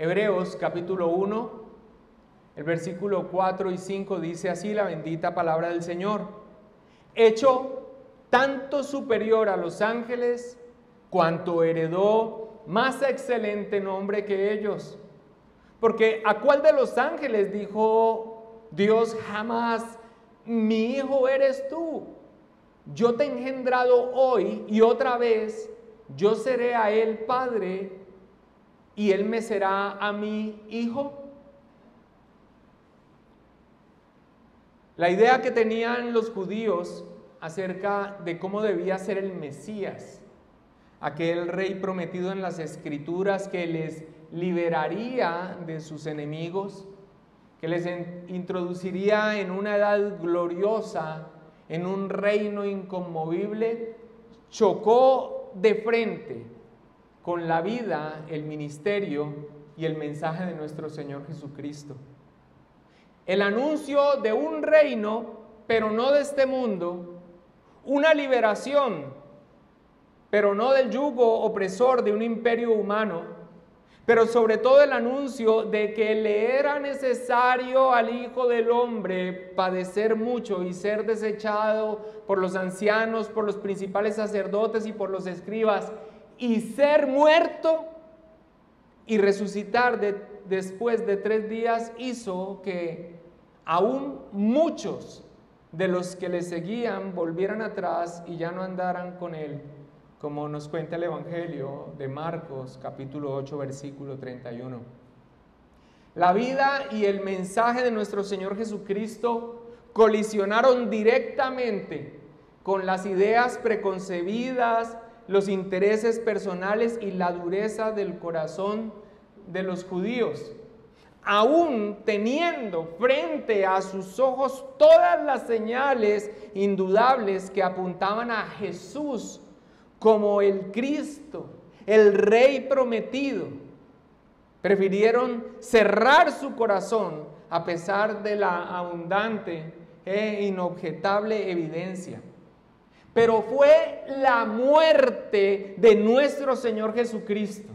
Hebreos capítulo 1, el versículo 4 y 5 dice así la bendita palabra del Señor: hecho tanto superior a los ángeles, cuanto heredó más excelente nombre que ellos. Porque ¿a cuál de los ángeles dijo Dios jamás: mi hijo eres tú? Yo te he engendrado hoy y otra vez yo seré a él padre y él me será a mí hijo. La idea que tenían los judíos acerca de cómo debía ser el Mesías, aquel rey prometido en las Escrituras que les liberaría de sus enemigos, que les introduciría en una edad gloriosa, en un reino inconmovible, chocó de frente con la vida, el ministerio y el mensaje de nuestro Señor Jesucristo. El anuncio de un reino, pero no de este mundo, una liberación, pero no del yugo opresor de un imperio humano, pero sobre todo el anuncio de que le era necesario al Hijo del Hombre padecer mucho y ser desechado por los ancianos, por los principales sacerdotes y por los escribas, y ser muerto y resucitar después de 3 días, hizo que aún muchos de los que le seguían volvieran atrás y ya no andaran con él, como nos cuenta el Evangelio de Marcos, capítulo 8, versículo 31. La vida y el mensaje de nuestro Señor Jesucristo colisionaron directamente con las ideas preconcebidas, los intereses personales y la dureza del corazón de los judíos, aún teniendo frente a sus ojos todas las señales indudables que apuntaban a Jesús como el Cristo, el Rey prometido. Prefirieron cerrar su corazón a pesar de la abundante e inobjetable evidencia. Pero fue la muerte de nuestro Señor Jesucristo,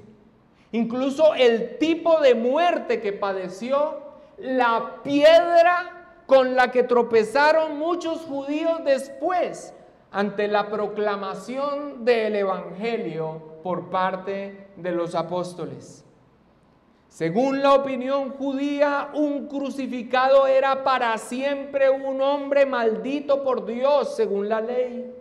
incluso el tipo de muerte que padeció, la piedra con la que tropezaron muchos judíos después ante la proclamación del Evangelio por parte de los apóstoles. Según la opinión judía, un crucificado era para siempre un hombre maldito por Dios, según la ley.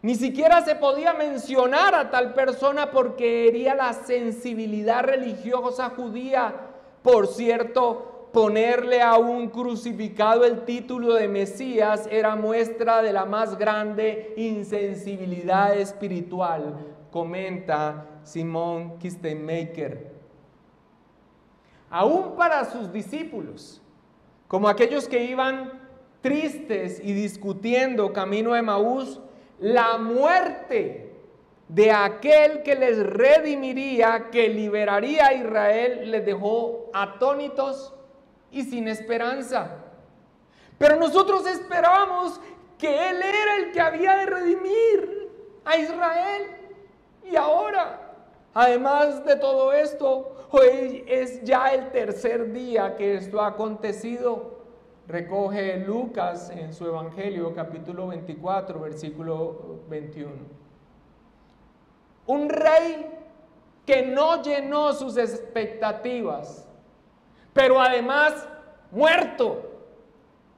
Ni siquiera se podía mencionar a tal persona porque hería la sensibilidad religiosa judía. Por cierto, ponerle a un crucificado el título de Mesías era muestra de la más grande insensibilidad espiritual, comenta Simón Kistemaker. Aún para sus discípulos, como aquellos que iban tristes y discutiendo camino a Emaús, la muerte de aquel que les redimiría, que liberaría a Israel, les dejó atónitos y sin esperanza. Pero nosotros esperábamos que Él era el que había de redimir a Israel. Y ahora, además de todo esto, hoy es ya el 3er día que esto ha acontecido. Recoge Lucas en su Evangelio, capítulo 24, versículo 21. Un rey que no llenó sus expectativas, pero además muerto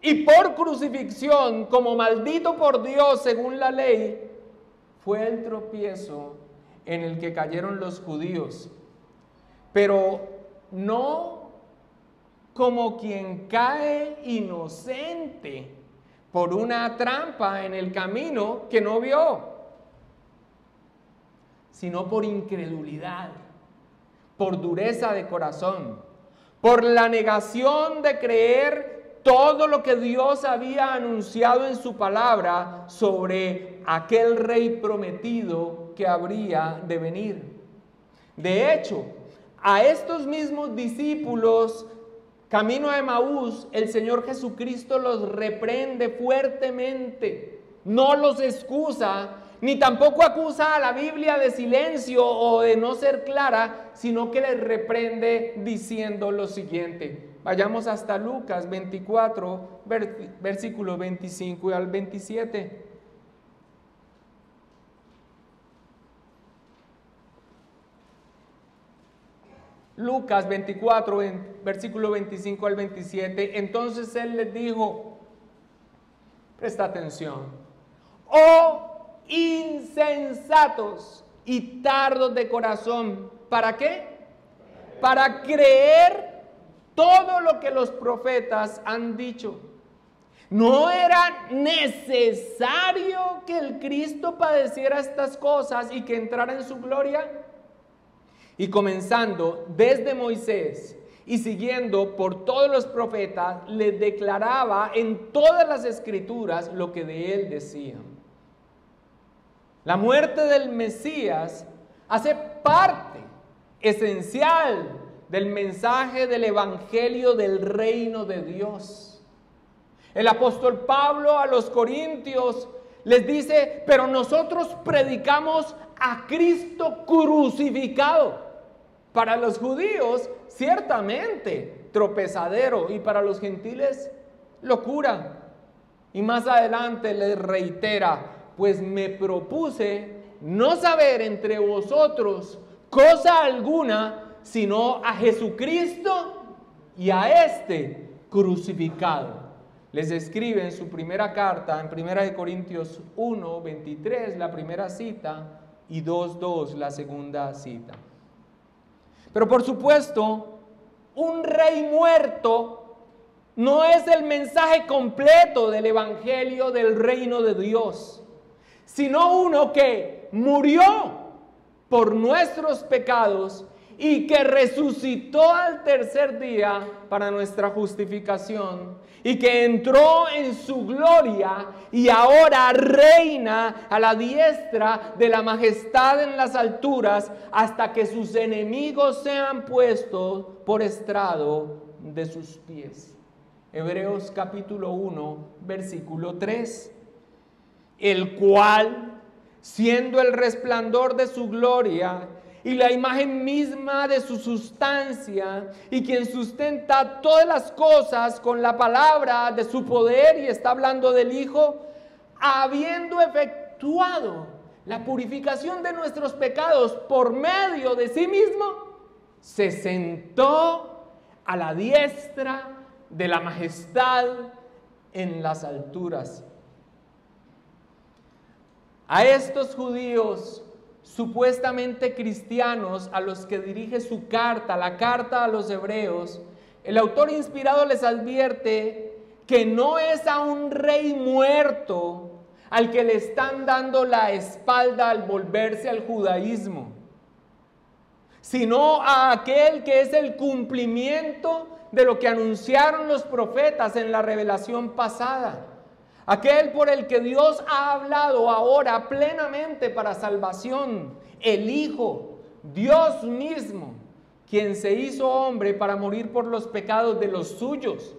y por crucifixión como maldito por Dios según la ley, fue el tropiezo en el que cayeron los judíos, pero no como quien cae inocente por una trampa en el camino que no vio, sino por incredulidad, por dureza de corazón, por la negación de creer todo lo que Dios había anunciado en su palabra sobre aquel rey prometido que habría de venir. De hecho, a estos mismos discípulos camino a Emaús, el Señor Jesucristo los reprende fuertemente, no los excusa, ni tampoco acusa a la Biblia de silencio o de no ser clara, sino que le reprende diciendo lo siguiente. Vayamos hasta Lucas 24, versículos 25 al 27. Lucas 24, versículo 25 al 27. Entonces él les dijo, presta atención, oh insensatos y tardos de corazón, ¿para qué? Para creer todo lo que los profetas han dicho. ¿No era necesario que el Cristo padeciera estas cosas y que entrara en su gloria? Y comenzando desde Moisés y siguiendo por todos los profetas, les declaraba en todas las escrituras lo que de él decían. La muerte del Mesías hace parte esencial del mensaje del evangelio del reino de Dios. El apóstol Pablo a los corintios les dice, pero nosotros predicamos a Cristo crucificado. Para los judíos, ciertamente, tropezadero, y para los gentiles, locura. Y más adelante les reitera, pues me propuse no saber entre vosotros cosa alguna, sino a Jesucristo y a este crucificado. Les escribe en su primera carta, en 1 Corintios 1, 23, la primera cita, y 2:2, la segunda cita. Pero por supuesto, un rey muerto no es el mensaje completo del evangelio del reino de Dios, sino uno que murió por nuestros pecados y que resucitó al tercer día para nuestra justificación y que entró en su gloria y ahora reina a la diestra de la majestad en las alturas hasta que sus enemigos sean puestos por estrado de sus pies. Hebreos capítulo 1, versículo 3. El cual, siendo el resplandor de su gloria y la imagen misma de su sustancia, y quien sustenta todas las cosas con la palabra de su poder, y está hablando del Hijo, habiendo efectuado la purificación de nuestros pecados por medio de sí mismo, se sentó a la diestra de la majestad en las alturas. A estos judíos supuestamente cristianos a los que dirige su carta, la carta a los hebreos, el autor inspirado les advierte que no es a un rey muerto al que le están dando la espalda al volverse al judaísmo, sino a aquel que es el cumplimiento de lo que anunciaron los profetas en la revelación pasada. Aquel por el que Dios ha hablado ahora plenamente para salvación, el Hijo, Dios mismo, quien se hizo hombre para morir por los pecados de los suyos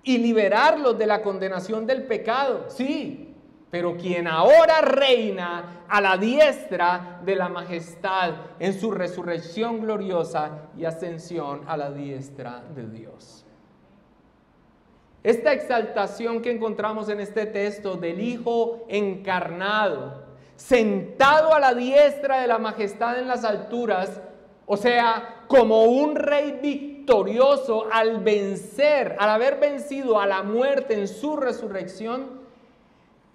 y liberarlos de la condenación del pecado, sí, pero quien ahora reina a la diestra de la majestad en su resurrección gloriosa y ascensión a la diestra de Dios. Esta exaltación que encontramos en este texto del Hijo encarnado, sentado a la diestra de la majestad en las alturas, o sea, como un rey victorioso al vencer, al haber vencido a la muerte en su resurrección,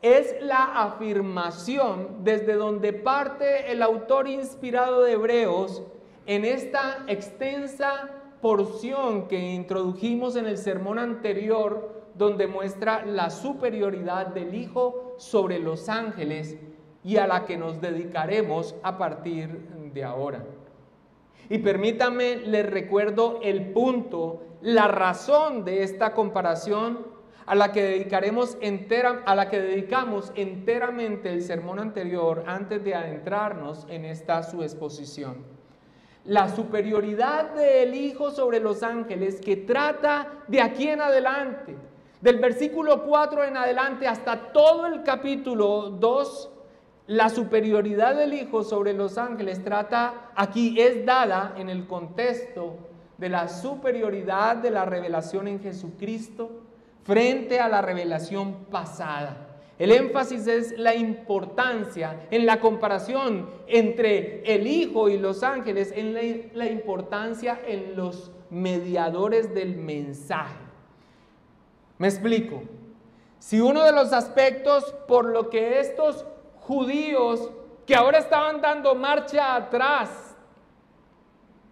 es la afirmación desde donde parte el autor inspirado de Hebreos en esta extensa porción que introdujimos en el sermón anterior, donde muestra la superioridad del Hijo sobre los ángeles y a la que nos dedicaremos a partir de ahora. Y permítame, les recuerdo el punto, la razón de esta comparación a la que dedicamos enteramente el sermón anterior antes de adentrarnos en esta su exposición. La superioridad del Hijo sobre los ángeles, que trata de aquí en adelante, del versículo 4 en adelante hasta todo el capítulo 2, la superioridad del Hijo sobre los ángeles es dada en el contexto de la superioridad de la revelación en Jesucristo frente a la revelación pasada. El énfasis es la importancia en la comparación entre el Hijo y los ángeles, en la importancia en los mediadores del mensaje. Me explico. Si uno de los aspectos por lo que estos judíos que ahora estaban dando marcha atrás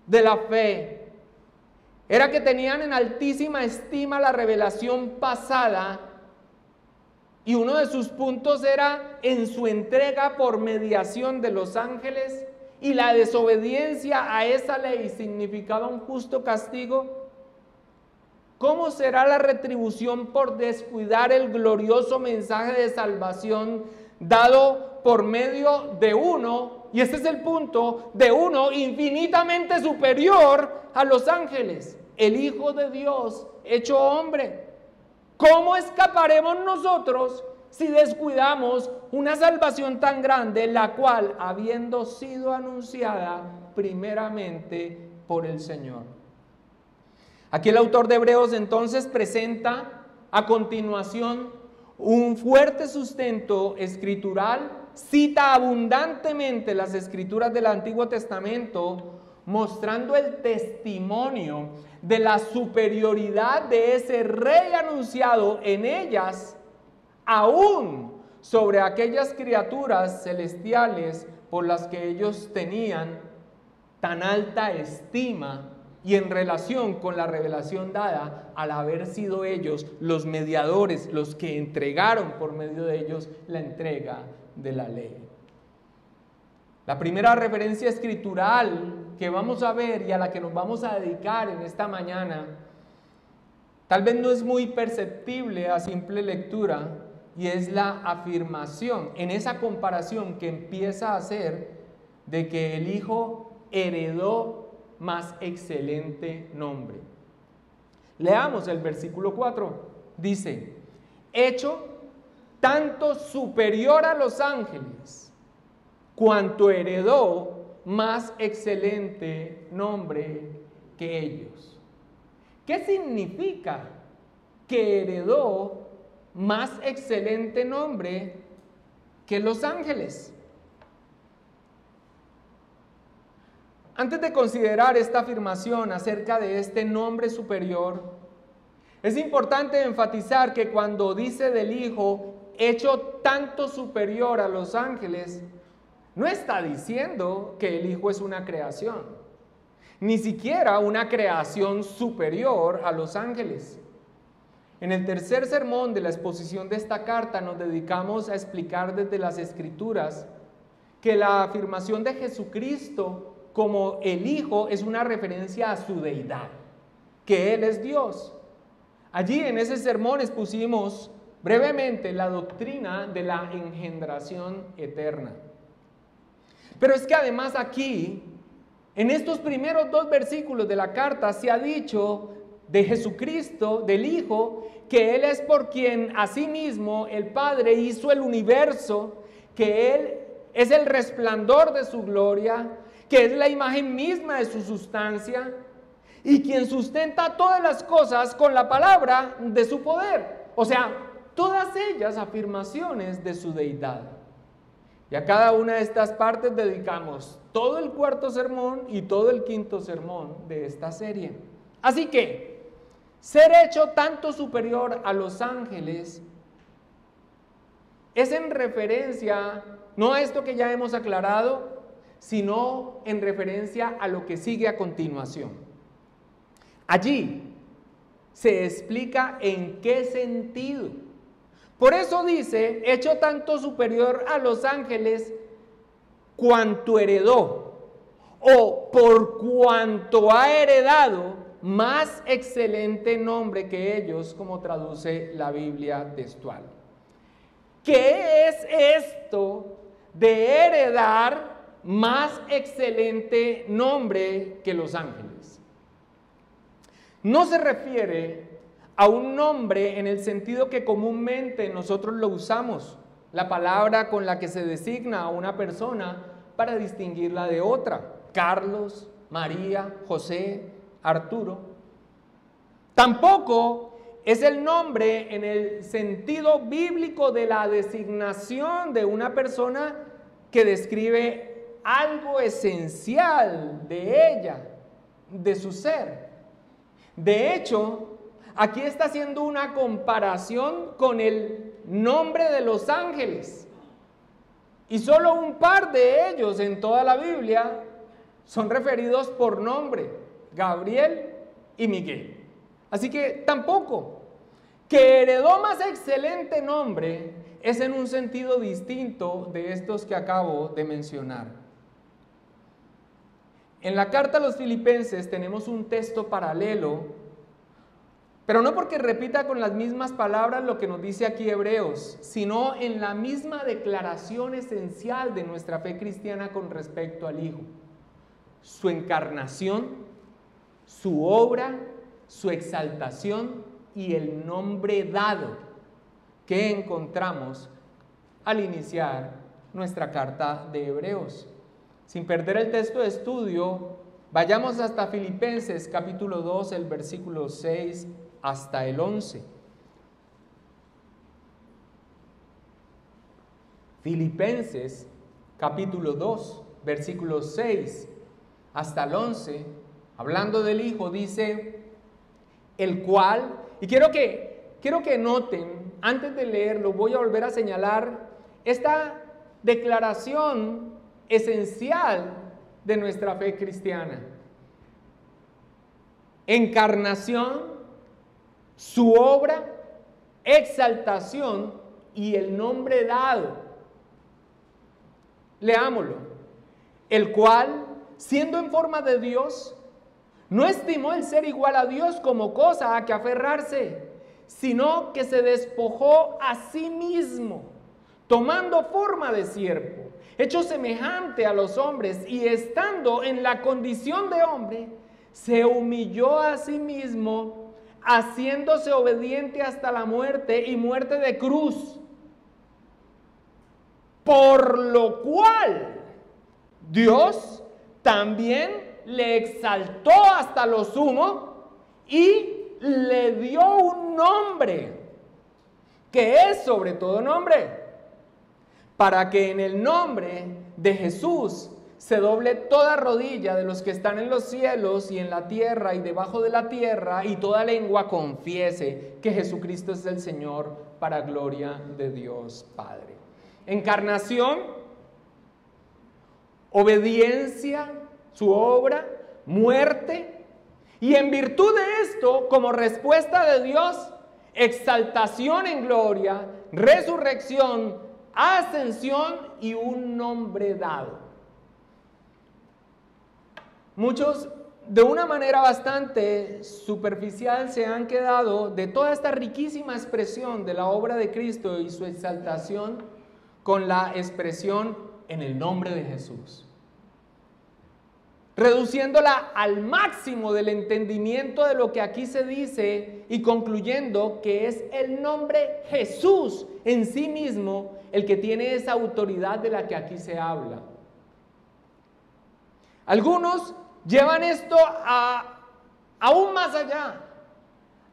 de la fe, era que tenían en altísima estima la revelación pasada, y uno de sus puntos era en su entrega por mediación de los ángeles, y la desobediencia a esa ley significaba un justo castigo. ¿Cómo será la retribución por descuidar el glorioso mensaje de salvación dado por medio de uno, y este es el punto, de uno infinitamente superior a los ángeles, el Hijo de Dios hecho hombre? ¿Cómo escaparemos nosotros si descuidamos una salvación tan grande, la cual, habiendo sido anunciada primeramente por el Señor? Aquí el autor de Hebreos entonces presenta a continuación un fuerte sustento escritural, cita abundantemente las escrituras del Antiguo Testamento, mostrando el testimonio de la superioridad de ese rey anunciado en ellas, aún sobre aquellas criaturas celestiales por las que ellos tenían tan alta estima, y en relación con la revelación dada al haber sido ellos los mediadores, los que entregaron por medio de ellos la entrega de la ley. La primera referencia escritural que vamos a ver y a la que nos vamos a dedicar en esta mañana, tal vez no es muy perceptible a simple lectura, y es la afirmación en esa comparación que empieza a hacer de que el Hijo heredó más excelente nombre. Leamos el versículo 4. Dice: hecho tanto superior a los ángeles, cuanto heredó más excelente nombre que ellos. ¿Qué significa que heredó más excelente nombre que los ángeles? Antes de considerar esta afirmación acerca de este nombre superior, es importante enfatizar que cuando dice del Hijo hecho tanto superior a los ángeles, no está diciendo que el Hijo es una creación, ni siquiera una creación superior a los ángeles. En el tercer sermón de la exposición de esta carta nos dedicamos a explicar desde las Escrituras que la afirmación de Jesucristo como el Hijo es una referencia a su deidad, que Él es Dios. Allí en ese sermón expusimos brevemente la doctrina de la engendración eterna. Pero es que además aquí, en estos primeros 2 versículos de la carta, se ha dicho de Jesucristo, del Hijo, que Él es por quien asimismo el Padre hizo el universo, que Él es el resplandor de su gloria, que es la imagen misma de su sustancia, y quien sustenta todas las cosas con la palabra de su poder. O sea, todas ellas afirmaciones de su deidad. Y a cada una de estas partes dedicamos todo el 4º sermón y todo el 5º sermón de esta serie. Así que, ser hecho tanto superior a los ángeles es en referencia, no a esto que ya hemos aclarado, sino en referencia a lo que sigue a continuación. Allí se explica en qué sentido. Por eso dice, hecho tanto superior a los ángeles, cuanto heredó, o por cuanto ha heredado más excelente nombre que ellos, como traduce la Biblia textual. ¿Qué es esto de heredar más excelente nombre que los ángeles? No se refiere a un nombre en el sentido que comúnmente nosotros lo usamos. la palabra con la que se designa a una persona para distinguirla de otra. Carlos, María, José, Arturo. Tampoco es el nombre en el sentido bíblico de la designación de una persona que describe algo esencial de ella, de su ser. De hecho, aquí está haciendo una comparación con el nombre de los ángeles. Y solo un par de ellos en toda la Biblia son referidos por nombre: Gabriel y Miguel. Así que tampoco. Que heredó más excelente nombre es en un sentido distinto de estos que acabo de mencionar. En la carta a los Filipenses tenemos un texto paralelo, pero no porque repita con las mismas palabras lo que nos dice aquí Hebreos, sino en la misma declaración esencial de nuestra fe cristiana con respecto al Hijo. Su encarnación, su obra, su exaltación y el nombre dado que encontramos al iniciar nuestra carta de Hebreos. Sin perder el texto de estudio, vayamos hasta Filipenses capítulo 2, el versículo 6 hasta el 11. Filipenses capítulo 2, versículo 6 hasta el 11, hablando del Hijo, dice: el cual, y quiero que noten, antes de leerlo, voy a volver a señalar esta declaración esencial de nuestra fe cristiana. Encarnación, su obra, exaltación y el nombre dado. Leámoslo. El cual, siendo en forma de Dios, no estimó el ser igual a Dios como cosa a que aferrarse, sino que se despojó a sí mismo, tomando forma de siervo, hecho semejante a los hombres, y estando en la condición de hombre, se humilló a sí mismo, haciéndose obediente hasta la muerte y muerte de cruz. Por lo cual Dios también le exaltó hasta lo sumo y le dio un nombre que es sobre todo nombre, para que en el nombre de Jesús se doble toda rodilla de los que están en los cielos y en la tierra y debajo de la tierra, y toda lengua confiese que Jesucristo es el Señor, para gloria de Dios Padre. Encarnación, obediencia, su obra, muerte, y en virtud de esto, como respuesta de Dios, exaltación en gloria, resurrección, ascensión y un nombre dado. Muchos, de una manera bastante superficial, se han quedado de toda esta riquísima expresión de la obra de Cristo y su exaltación con la expresión en el nombre de Jesús, reduciéndola al máximo del entendimiento de lo que aquí se dice y concluyendo que es el nombre Jesús en sí mismo el que tiene esa autoridad de la que aquí se habla. Algunos llevan esto aún más allá,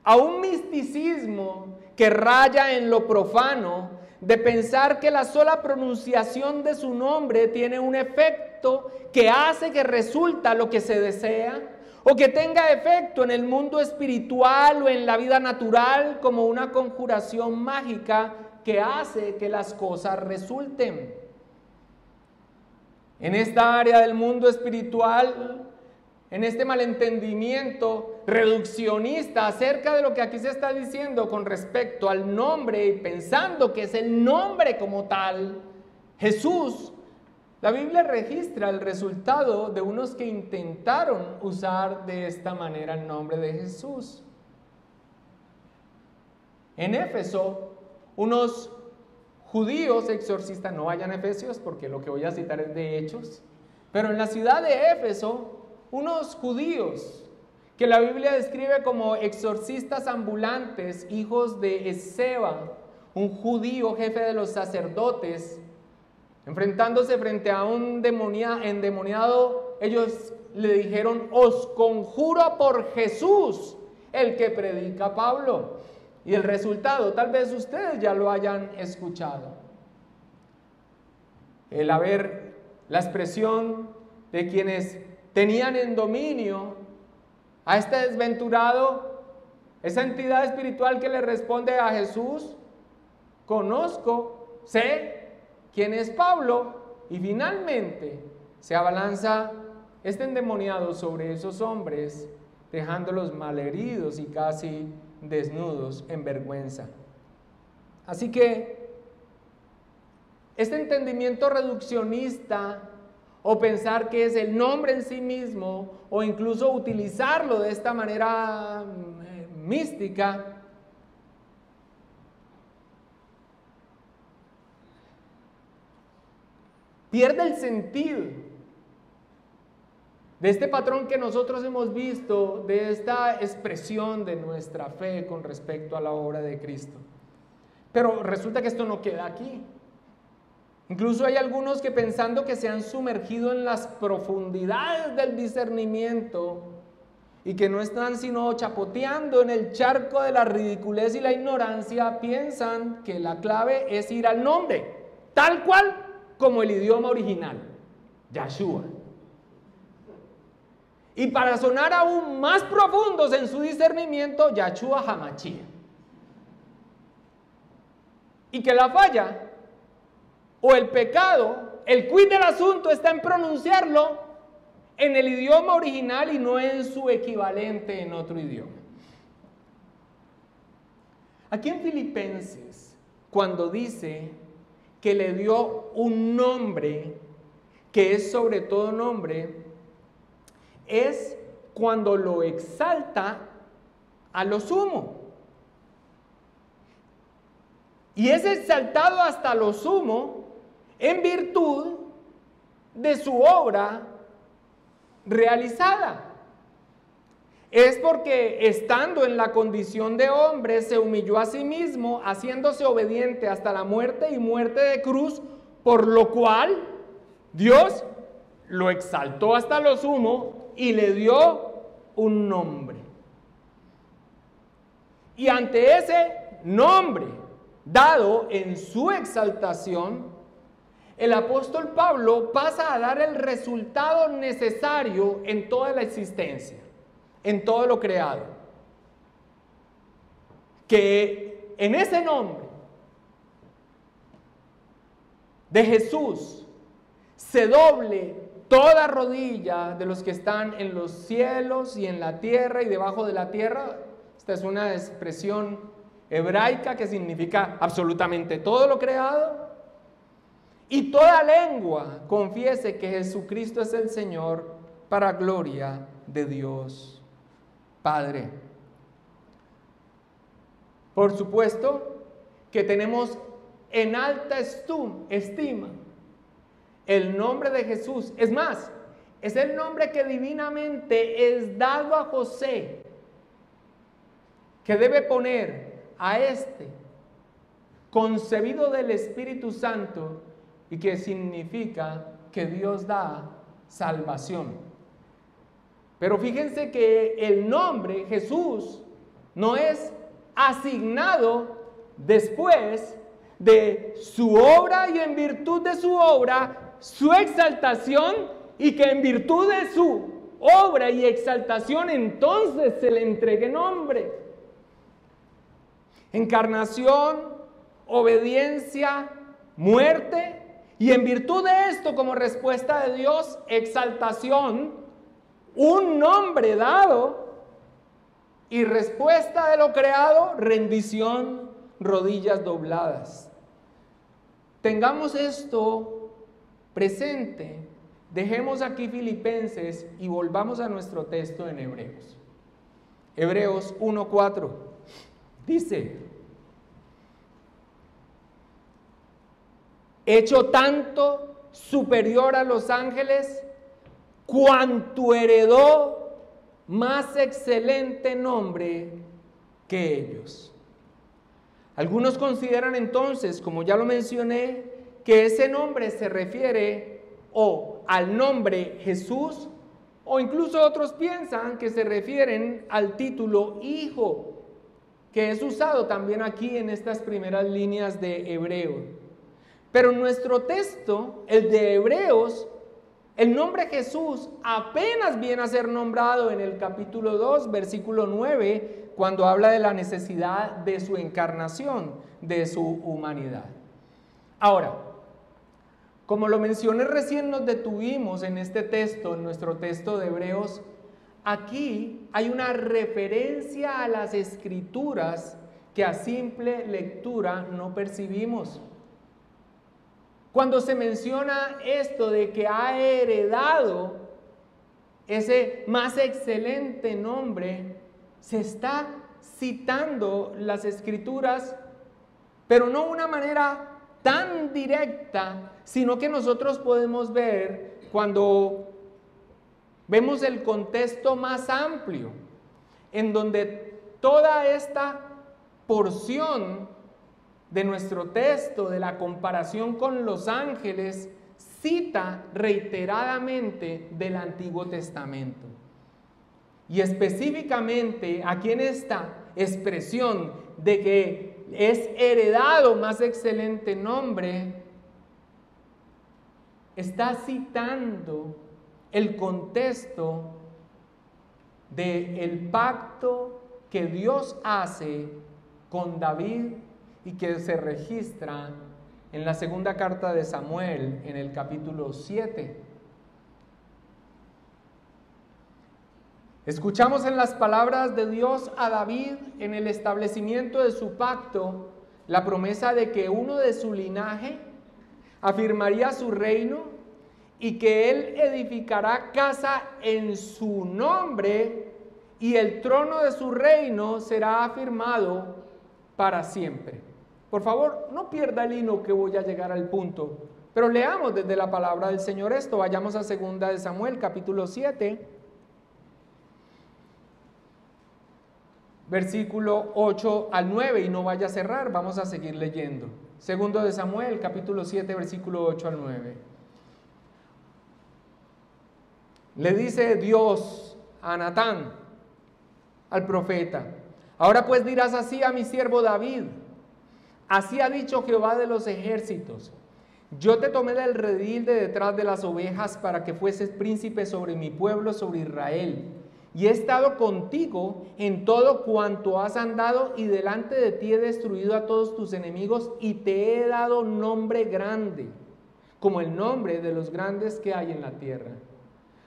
a un misticismo que raya en lo profano, de pensar que la sola pronunciación de su nombre tiene un efecto que hace que resulta lo que se desea, o que tenga efecto en el mundo espiritual o en la vida natural como una conjuración mágica que hace que las cosas resulten. En esta área del mundo espiritual, en este malentendimiento reduccionista acerca de lo que aquí se está diciendo con respecto al nombre y pensando que es el nombre como tal, Jesús, la Biblia registra el resultado de unos que intentaron usar de esta manera el nombre de Jesús. En Éfeso, unos judíos exorcistas, no vayan a Efesios porque lo que voy a citar es de Hechos, pero en la ciudad de Éfeso, unos judíos que la Biblia describe como exorcistas ambulantes, hijos de Esceva, un judío jefe de los sacerdotes, enfrentándose frente a un endemoniado, ellos le dijeron: os conjuro por Jesús, el que predica Pablo. Y el resultado, tal vez ustedes ya lo hayan escuchado. La expresión de quienes tenían en dominio a este desventurado, esa entidad espiritual que le responde a Jesús: conozco, sé quién es Pablo. Y finalmente se abalanza este endemoniado sobre esos hombres, dejándolos malheridos y casi desnudos en vergüenza. Así que este entendimiento reduccionista, o pensar que es el nombre en sí mismo, o incluso utilizarlo de esta manera mística, pierde el sentido de este patrón que nosotros hemos visto, de esta expresión de nuestra fe con respecto a la obra de Cristo. Pero resulta que esto no queda aquí. Incluso hay algunos que, pensando que se han sumergido en las profundidades del discernimiento y que no están sino chapoteando en el charco de la ridiculez y la ignorancia, piensan que la clave es ir al nombre, tal cual como el idioma original, Yahshua. Y para sonar aún más profundos en su discernimiento, Yahshua HaMashiach. Y que la falla o el pecado, el quid del asunto está en pronunciarlo en el idioma original y no en su equivalente en otro idioma. Aquí en Filipenses, cuando dice que le dio un nombre que es sobre todo nombre, es cuando lo exalta a lo sumo. Y es exaltado hasta lo sumo en virtud de su obra realizada. Es porque, estando en la condición de hombre, se humilló a sí mismo, haciéndose obediente hasta la muerte y muerte de cruz, por lo cual Dios lo exaltó hasta lo sumo y le dio un nombre. Y ante ese nombre dado en su exaltación, el apóstol Pablo pasa a dar el resultado necesario en toda la existencia, en todo lo creado. Que en ese nombre de Jesús se doble toda rodilla de los que están en los cielos y en la tierra y debajo de la tierra. Esta es una expresión hebraica que significa absolutamente todo lo creado. Y toda lengua confiese que Jesucristo es el Señor, para gloria de Dios Padre. Por supuesto que tenemos en alta estima el nombre de Jesús. Es más, es el nombre que divinamente es dado a José, que debe poner a este, concebido del Espíritu Santo, y que significa que Dios da salvación. Pero fíjense que el nombre Jesús no es asignado después de su obra y en virtud de su obra, su exaltación, y que en virtud de su obra y exaltación entonces se le entregue nombre. Encarnación, obediencia, muerte, y en virtud de esto, como respuesta de Dios, exaltación, un nombre dado, y respuesta de lo creado, rendición, rodillas dobladas. Tengamos esto presente, dejemos aquí Filipenses y volvamos a nuestro texto en Hebreos. Hebreos 1:4 dice: hecho tanto superior a los ángeles, cuanto heredó más excelente nombre que ellos. Algunos consideran entonces, como ya lo mencioné, que ese nombre se refiere o al nombre Jesús, o incluso otros piensan que se refieren al título Hijo, que es usado también aquí en estas primeras líneas de Hebreos. Pero en nuestro texto, el de Hebreos, el nombre Jesús apenas viene a ser nombrado en el capítulo 2, versículo 9, cuando habla de la necesidad de su encarnación, de su humanidad. Ahora, como lo mencioné recién, nos detuvimos en este texto, en nuestro texto de Hebreos. Aquí hay una referencia a las Escrituras que a simple lectura no percibimos. Cuando se menciona esto de que ha heredado ese más excelente nombre, se está citando las Escrituras, pero no de una manera tan directa, sino que nosotros podemos ver cuando vemos el contexto más amplio, en donde toda esta porción de nuestro texto, de la comparación con los ángeles, cita reiteradamente del Antiguo Testamento. Y específicamente aquí en esta expresión de que es heredado más excelente nombre, está citando el contexto del pacto que Dios hace con David y que se registra en la segunda carta de Samuel, en el capítulo 7. Escuchamos en las palabras de Dios a David en el establecimiento de su pacto la promesa de que uno de su linaje afirmaría su reino y que él edificará casa en su nombre y el trono de su reino será afirmado para siempre. Por favor, no pierda el hilo que voy a llegar al punto, pero leamos desde la palabra del Señor esto. Vayamos a 2 de Samuel, capítulo 7, versículo 8 al 9, y no vaya a cerrar, vamos a seguir leyendo. 2 de Samuel, capítulo 7, versículo 8 al 9. Le dice Dios a Natán, al profeta: ahora pues dirás así a mi siervo David: así ha dicho Jehová de los ejércitos, yo te tomé del redil de detrás de las ovejas para que fueses príncipe sobre mi pueblo, sobre Israel. Y he estado contigo en todo cuanto has andado, y delante de ti he destruido a todos tus enemigos, y te he dado nombre grande, como el nombre de los grandes que hay en la tierra.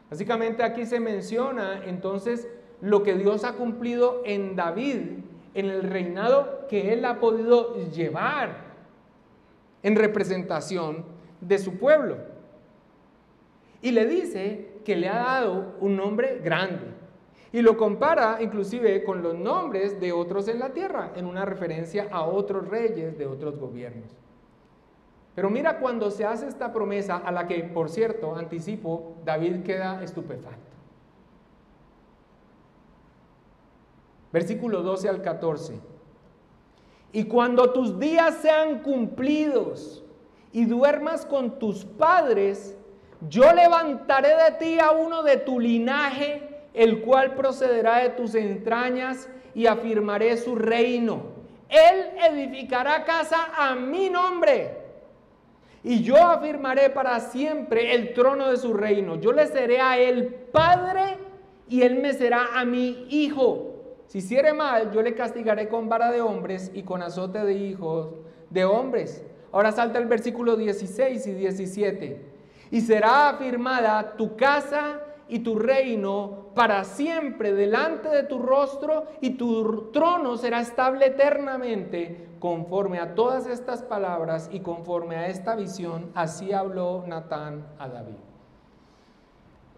Básicamente aquí se menciona entonces lo que Dios ha cumplido en David, en el reinado que él ha podido llevar en representación de su pueblo. Y le dice que le ha dado un nombre grande. Y lo compara inclusive con los nombres de otros en la tierra, en una referencia a otros reyes de otros gobiernos. Pero mira cuando se hace esta promesa, a la que, por cierto, anticipo, David queda estupefacto. Versículo 12 al 14. Y cuando tus días sean cumplidos y duermas con tus padres, yo levantaré de ti a uno de tu linaje, el cual procederá de tus entrañas, y afirmaré su reino. Él edificará casa a mi nombre, y yo afirmaré para siempre el trono de su reino. Yo le seré a él padre, y él me será a mí hijo. Si hiciere mal, yo le castigaré con vara de hombres y con azote de hijos de hombres. Ahora salta el versículo 16 y 17. Y será afirmada tu casa y tu reino para siempre delante de tu rostro, y tu trono será estable eternamente. Conforme a todas estas palabras y conforme a esta visión, así habló Natán a David.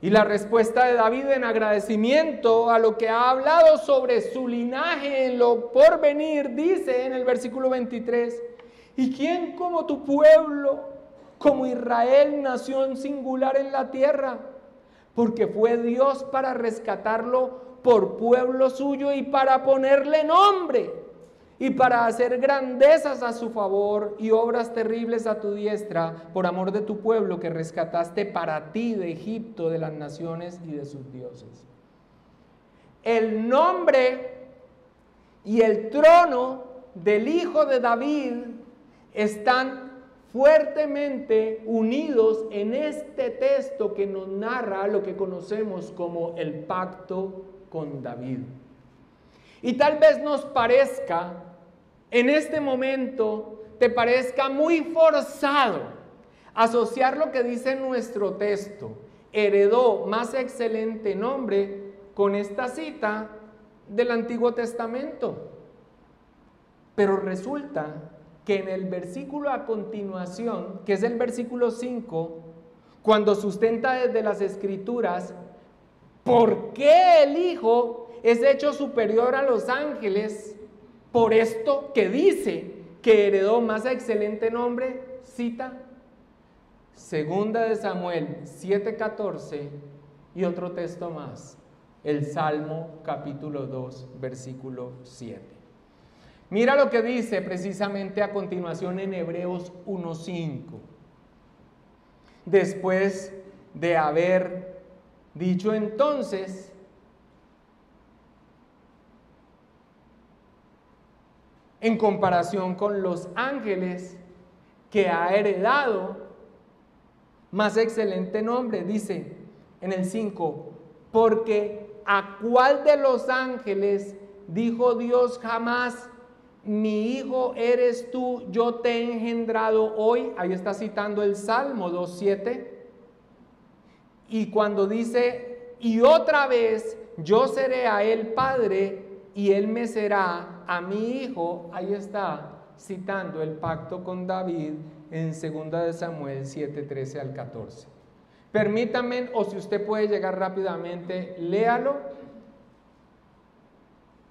Y la respuesta de David en agradecimiento a lo que ha hablado sobre su linaje en lo porvenir, dice en el versículo 23: ¿y quién como tu pueblo, como Israel, nación singular en la tierra? Porque fue Dios para rescatarlo por pueblo suyo y para ponerle nombre. y para hacer grandezas a su favor y obras terribles a tu diestra, por amor de tu pueblo que rescataste para ti de Egipto, de las naciones y de sus dioses. El nombre y el trono del hijo de David están fuertemente unidos en este texto que nos narra lo que conocemos como el pacto con David. Y tal vez nos parezca, en este momento, te parezca muy forzado asociar lo que dice nuestro texto, heredó más excelente nombre, con esta cita del Antiguo Testamento. Pero resulta que en el versículo a continuación, que es el versículo 5, cuando sustenta desde las Escrituras por qué el Hijo es hecho superior a los ángeles, por esto que dice que heredó más excelente nombre, cita Segunda de Samuel 7:14 y otro texto más, el Salmo capítulo 2, versículo 7. Mira lo que dice precisamente a continuación en Hebreos 1:5. Después de haber dicho entonces, en comparación con los ángeles que ha heredado más excelente nombre, dice en el 5, porque ¿a cuál de los ángeles dijo Dios jamás, mi hijo eres tú, yo te he engendrado hoy? Ahí está citando el Salmo 2:7. Y cuando dice, y otra vez yo seré a él padre y él me será a mi hijo, ahí está citando el pacto con David en 2 de Samuel 7:13 al 14. Permítame, o si usted puede llegar rápidamente, léalo,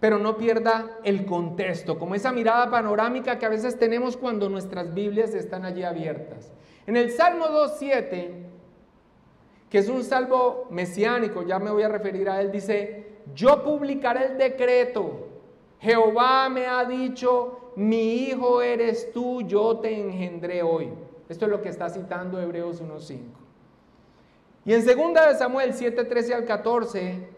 pero no pierda el contexto, como esa mirada panorámica que a veces tenemos cuando nuestras Biblias están allí abiertas. En el Salmo 2:7, que es un salmo mesiánico, ya me voy a referir a él, dice, yo publicaré el decreto, Jehová me ha dicho, mi hijo eres tú, yo te engendré hoy. Esto es lo que está citando Hebreos 1:5. Y en 2 de Samuel 7:13 al 14,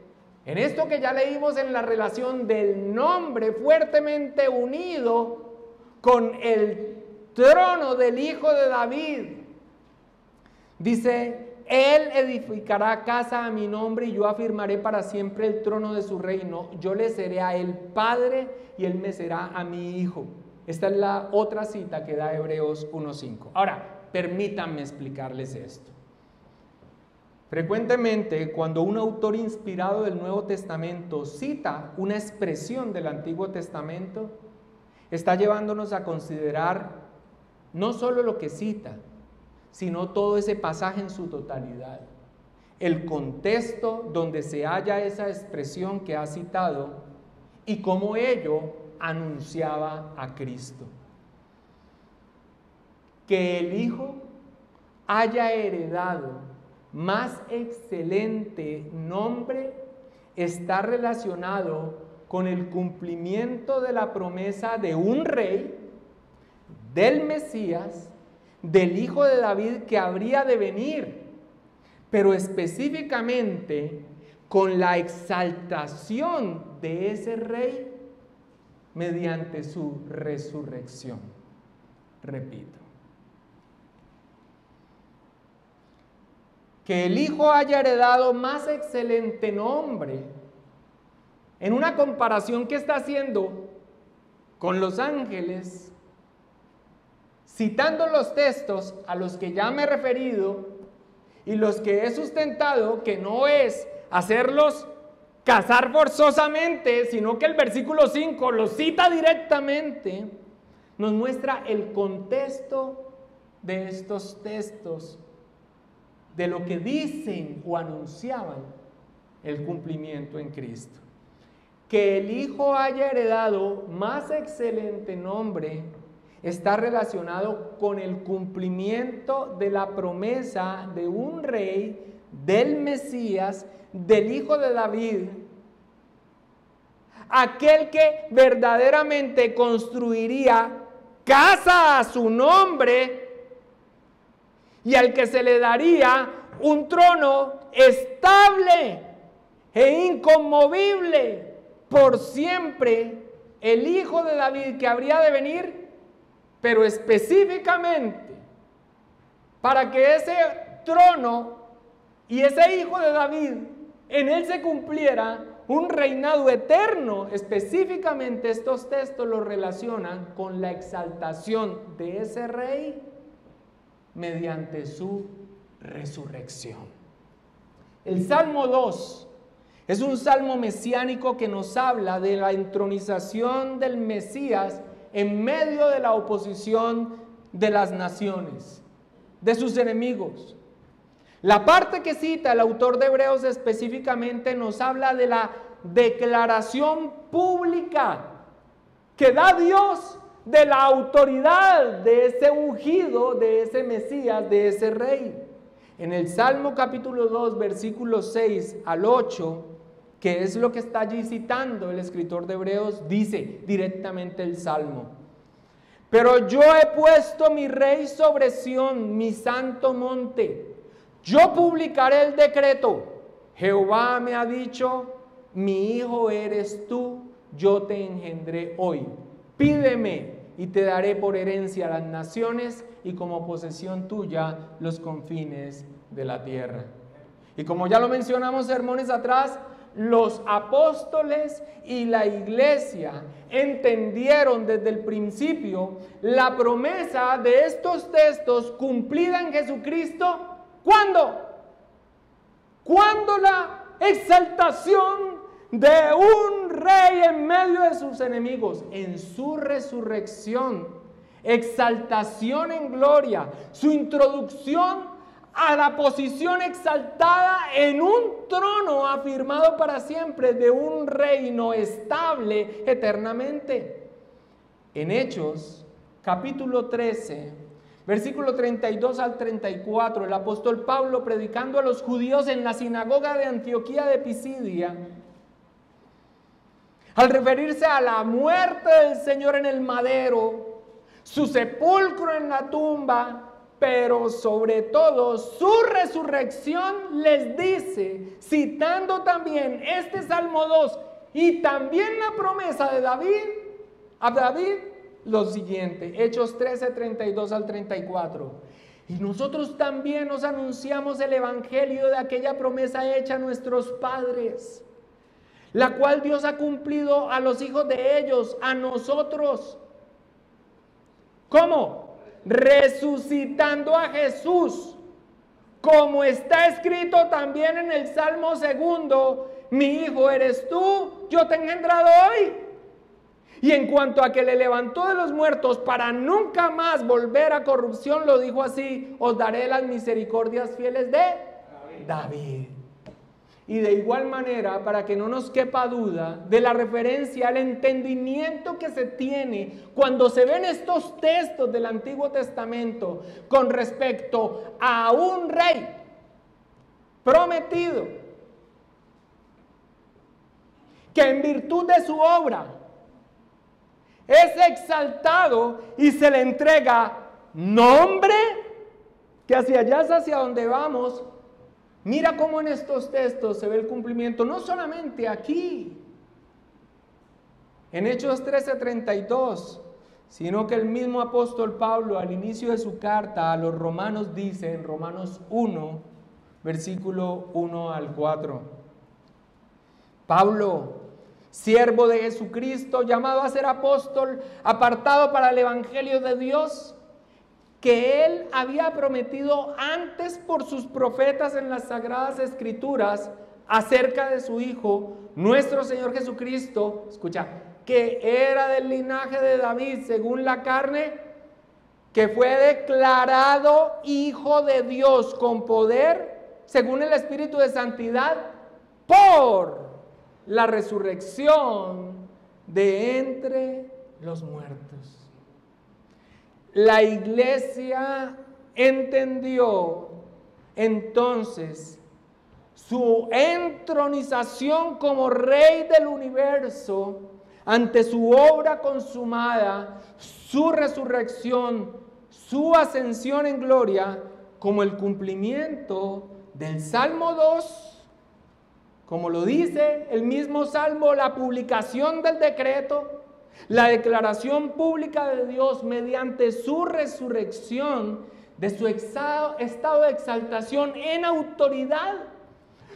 en esto que ya leímos en la relación del nombre fuertemente unido con el trono del hijo de David, dice, él edificará casa a mi nombre y yo afirmaré para siempre el trono de su reino. Yo le seré a él padre y él me será a mi hijo. Esta es la otra cita que da Hebreos 1:5. Ahora, permítanme explicarles esto. Frecuentemente, cuando un autor inspirado del Nuevo Testamento cita una expresión del Antiguo Testamento, está llevándonos a considerar no solo lo que cita, sino todo ese pasaje en su totalidad. El contexto donde se halla esa expresión que ha citado y cómo ello anunciaba a Cristo. Que el Hijo haya heredado más excelente nombre está relacionado con el cumplimiento de la promesa de un rey, del Mesías, del hijo de David que habría de venir, pero específicamente con la exaltación de ese rey mediante su resurrección. Repito, que el hijo haya heredado más excelente nombre en una comparación que está haciendo con los ángeles, citando los textos a los que ya me he referido y los que he sustentado, que no es hacerlos casar forzosamente, sino que el versículo 5 los cita directamente, nos muestra el contexto de estos textos, de lo que dicen o anunciaban el cumplimiento en Cristo. Que el Hijo haya heredado más excelente nombre está relacionado con el cumplimiento de la promesa de un rey, del Mesías, del hijo de David, aquel que verdaderamente construiría casa a su nombre y al que se le daría un trono estable e inconmovible por siempre, el Hijo de David que habría de venir, pero específicamente para que ese trono y ese Hijo de David, en él se cumpliera un reinado eterno. Específicamente estos textos lo relacionan con la exaltación de ese rey mediante su resurrección. El Salmo 2 es un salmo mesiánico que nos habla de la entronización del Mesías en medio de la oposición de las naciones, de sus enemigos. La parte que cita el autor de Hebreos específicamente nos habla de la declaración pública que da Dios de la autoridad de ese ungido, de ese Mesías, de ese rey. En el Salmo capítulo 2, versículos 6 al 8, que es lo que está allí citando el escritor de Hebreos, dice directamente el Salmo: pero yo he puesto mi rey sobre Sión, mi santo monte. Yo publicaré el decreto. Jehová me ha dicho: mi hijo eres tú, yo te engendré hoy. Pídeme y te daré por herencia las naciones y como posesión tuya los confines de la tierra. Y como ya lo mencionamos sermones atrás, los apóstoles y la iglesia entendieron desde el principio la promesa de estos textos cumplida en Jesucristo. ¿Cuándo? Cuando la exaltación de un rey en medio de sus enemigos, en su resurrección, exaltación en gloria, su introducción a la posición exaltada en un trono afirmado para siempre de un reino estable eternamente. En Hechos, capítulo 13, versículo 32 al 34, el apóstol Pablo, predicando a los judíos en la sinagoga de Antioquía de Pisidia, al referirse a la muerte del Señor en el madero, su sepulcro en la tumba, pero sobre todo su resurrección, les dice, citando también este Salmo 2 y también la promesa de a David, lo siguiente: Hechos 13, 32 al 34. Y nosotros también os anunciamos el evangelio de aquella promesa hecha a nuestros padres, la cual Dios ha cumplido a los hijos de ellos, a nosotros. ¿Cómo? Resucitando a Jesús, como está escrito también en el Salmo 2: mi hijo eres tú, yo te he engendrado hoy. Y en cuanto a que le levantó de los muertos para nunca más volver a corrupción, lo dijo así: os daré las misericordias fieles de David. Y de igual manera, para que no nos quepa duda de la referencia al entendimiento que se tiene cuando se ven estos textos del Antiguo Testamento con respecto a un rey prometido, que en virtud de su obra es exaltado y se le entrega nombre, que hacia allá es hacia donde vamos. Mira cómo en estos textos se ve el cumplimiento, no solamente aquí, en Hechos 13:32, sino que el mismo apóstol Pablo al inicio de su carta a los romanos dice en Romanos 1, versículo 1 al 4. Pablo, siervo de Jesucristo, llamado a ser apóstol, apartado para el evangelio de Dios, que él había prometido antes por sus profetas en las Sagradas Escrituras acerca de su Hijo, nuestro Señor Jesucristo, escucha, que era del linaje de David según la carne, que fue declarado Hijo de Dios con poder, según el Espíritu de Santidad, por la resurrección de entre los muertos. La iglesia entendió entonces su entronización como Rey del universo, ante su obra consumada, su resurrección, su ascensión en gloria, como el cumplimiento del Salmo 2, como lo dice el mismo Salmo, la publicación del decreto, la declaración pública de Dios mediante su resurrección, de su estado de exaltación en autoridad,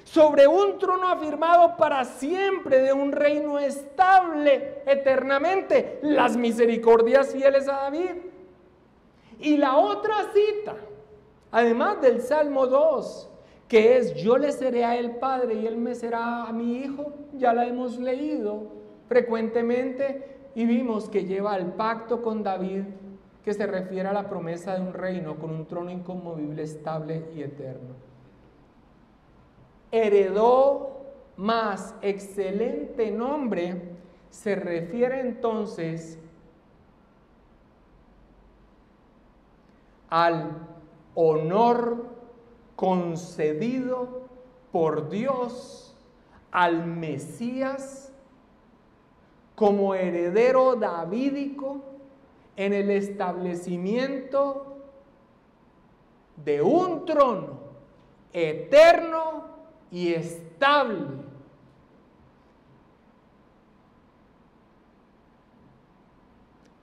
sobre un trono afirmado para siempre, de un reino estable eternamente, las misericordias fieles a David. Y la otra cita, además del Salmo 2, que es: yo le seré a él padre y él me será a mi hijo, ya la hemos leído frecuentemente y vimos que lleva al pacto con David, que se refiere a la promesa de un reino con un trono inconmovible, estable y eterno. Heredó más excelente nombre, se refiere entonces al honor concedido por Dios al Mesías como heredero davídico en el establecimiento de un trono eterno y estable.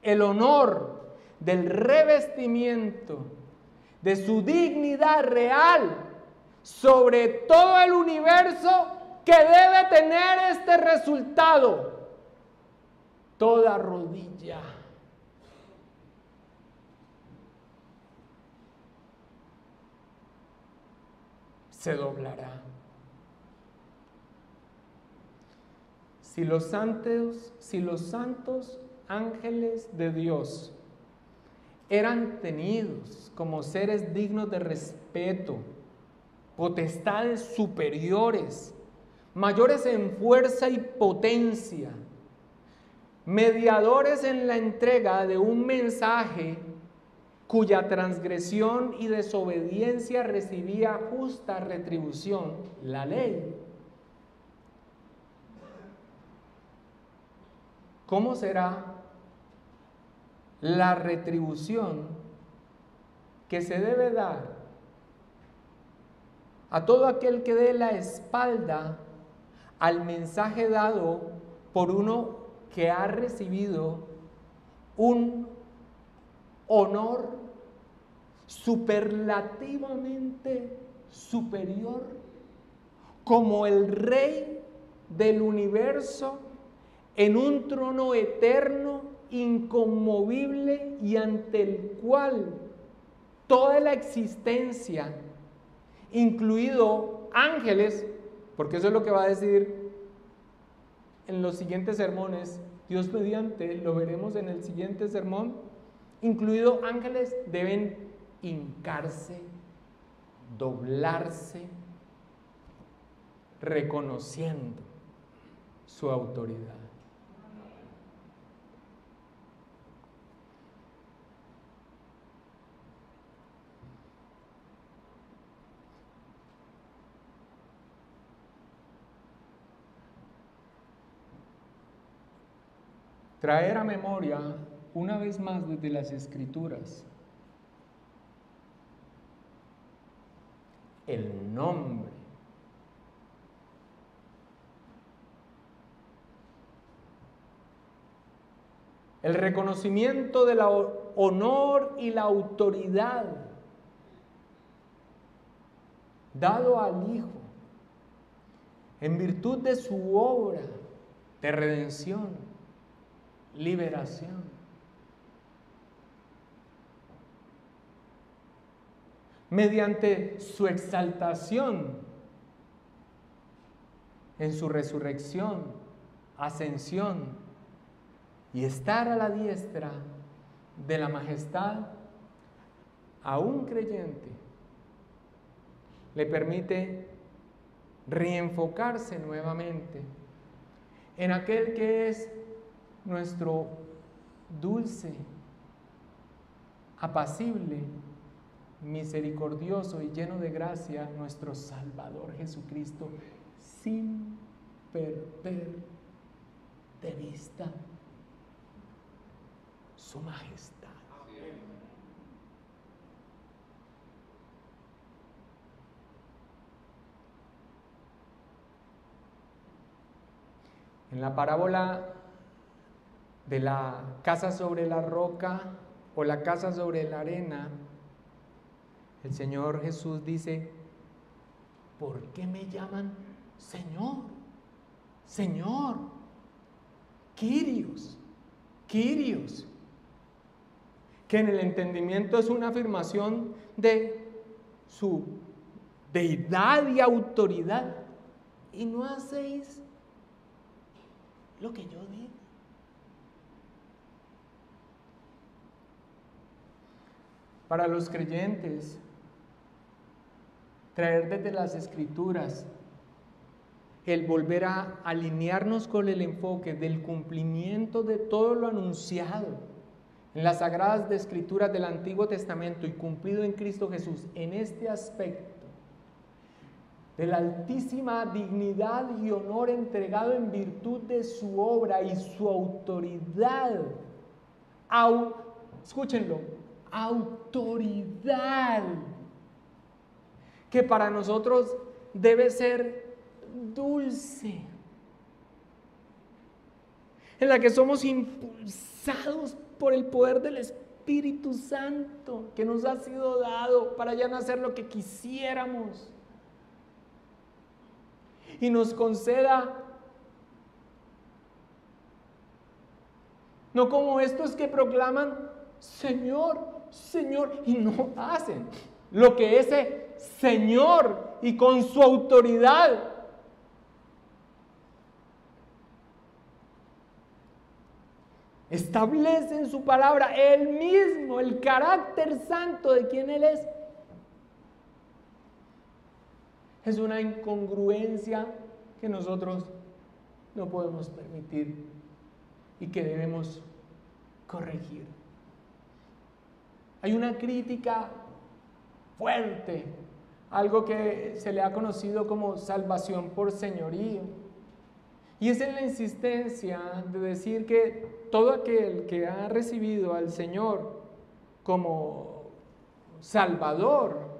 El honor del revestimiento de su dignidad real sobre todo el universo, que debe tener este resultado: toda rodilla se doblará. Si los santos ángeles de Dios eran tenidos como seres dignos de respeto, potestades superiores, mayores en fuerza y potencia, mediadores en la entrega de un mensaje cuya transgresión y desobediencia recibía justa retribución, la ley, ¿cómo será la retribución que se debe dar a todo aquel que dé la espalda al mensaje dado por uno que ha recibido un honor superlativamente superior como el Rey del universo, en un trono eterno, inconmovible, y ante el cual toda la existencia, incluido ángeles, porque eso es lo que va a decir en los siguientes sermones, Dios mediante, lo veremos en el siguiente sermón, incluido ángeles, deben hincarse, doblarse, reconociendo su autoridad. Traer a memoria una vez más desde las Escrituras el nombre, el reconocimiento del honor y la autoridad dado al Hijo en virtud de su obra de redención, liberación. Mediante su exaltación en su resurrección, ascensión y estar a la diestra de la majestad, a un creyente le permite reenfocarse nuevamente en aquel que es nuestro dulce, apacible misericordioso y lleno de gracia, nuestro Salvador Jesucristo, sin perder de vista su majestad. En la parábola de la casa sobre la roca o la casa sobre la arena, el Señor Jesús dice: ¿por qué me llaman Señor? Señor, Kyrios, Kyrios, que en el entendimiento es una afirmación de su deidad y autoridad, y no hacéis lo que yo digo. Para los creyentes, traer desde las Escrituras el volver a alinearnos con el enfoque del cumplimiento de todo lo anunciado en las sagradas Escrituras del Antiguo Testamento y cumplido en Cristo Jesús en este aspecto de la altísima dignidad y honor entregado en virtud de su obra y su autoridad. Escúchenlo, autoridad, que para nosotros debe ser dulce, en la que somos impulsados por el poder del Espíritu Santo que nos ha sido dado para ya no hacer lo que quisiéramos, y nos conceda, no como estos que proclaman Señor, Señor, y no hacen lo que ese Señor y con su autoridad establece en su palabra, Él mismo, el carácter santo de quien Él es. Es una incongruencia que nosotros no podemos permitir y que debemos corregir. Hay una crítica fuerte, algo que se le ha conocido como salvación por señorío, y es en la insistencia de decir que todo aquel que ha recibido al Señor como Salvador,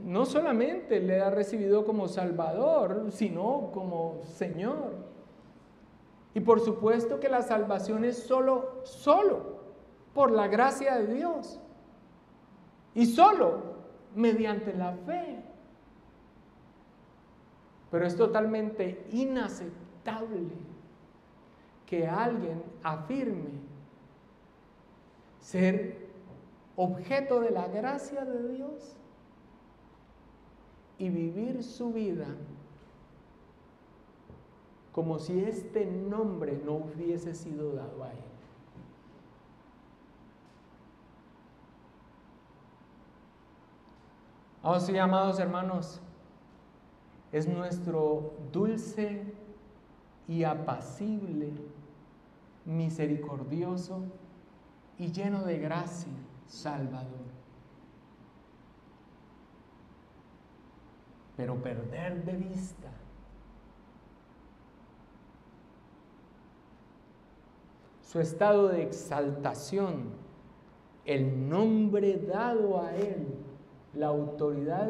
no solamente le ha recibido como Salvador, sino como Señor. Y por supuesto que la salvación es solo por la gracia de Dios y solo mediante la fe. Pero es totalmente inaceptable que alguien afirme ser objeto de la gracia de Dios y vivir su vida como si este nombre no hubiese sido dado a él. Ahora sí, amados hermanos, es nuestro dulce y apacible, misericordioso y lleno de gracia Salvador. Pero perder de vista su estado de exaltación, el nombre dado a Él, la autoridad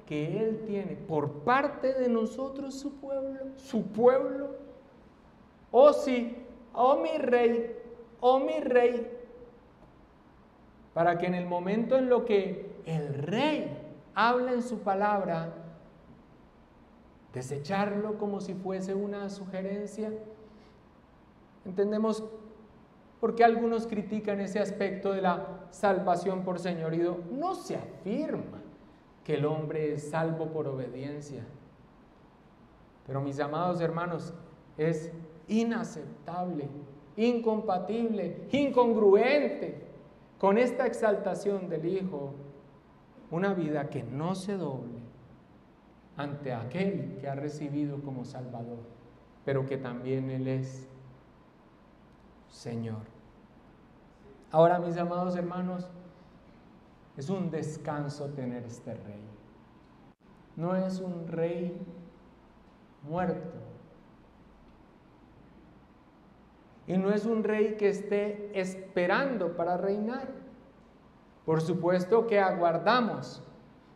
que Él tiene por parte de nosotros, su pueblo. Oh sí, oh mi rey, para que en el momento en lo que el rey habla en su palabra, desecharlo como si fuese una sugerencia. Entendemos por qué algunos critican ese aspecto de la salvación por señorío. No se afirma que el hombre es salvo por obediencia, pero mis amados hermanos, es inaceptable, incompatible, incongruente con esta exaltación del Hijo, una vida que no se doble ante aquel que ha recibido como Salvador, pero que también Él es Señor. Ahora, mis amados hermanos, Es un descanso tener este rey. No es un rey muerto. Y no es un rey que esté esperando para reinar. Por supuesto que aguardamos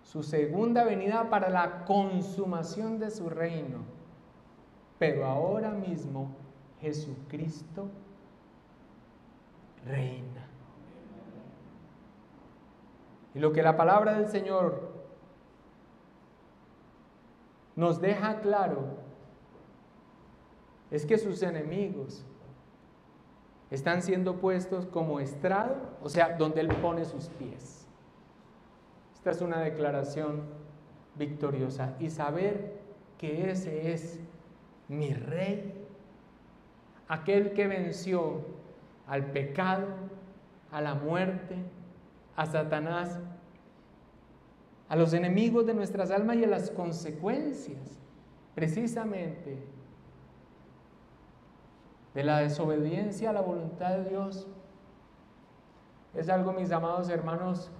su segunda venida para la consumación de su reino. Pero ahora mismo Jesucristo reina. Y lo que la palabra del Señor nos deja claro es que sus enemigos están siendo puestos como estrado, o sea, donde Él pone sus pies. Esta es una declaración victoriosa. Y saber que ese es mi Rey, aquel que venció al pecado, a la muerte, a Satanás, a los enemigos de nuestras almas y a las consecuencias, precisamente, de la desobediencia a la voluntad de Dios. Es algo, mis amados hermanos,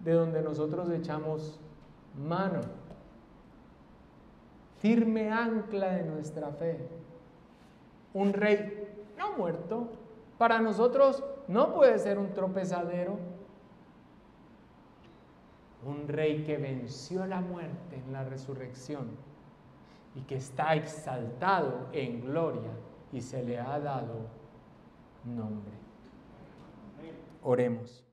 de donde nosotros echamos mano. Firme ancla de nuestra fe. Un rey no muerto, para nosotros no puede ser un tropezadero. Un rey que venció la muerte en la resurrección y que está exaltado en gloria y se le ha dado nombre. Oremos.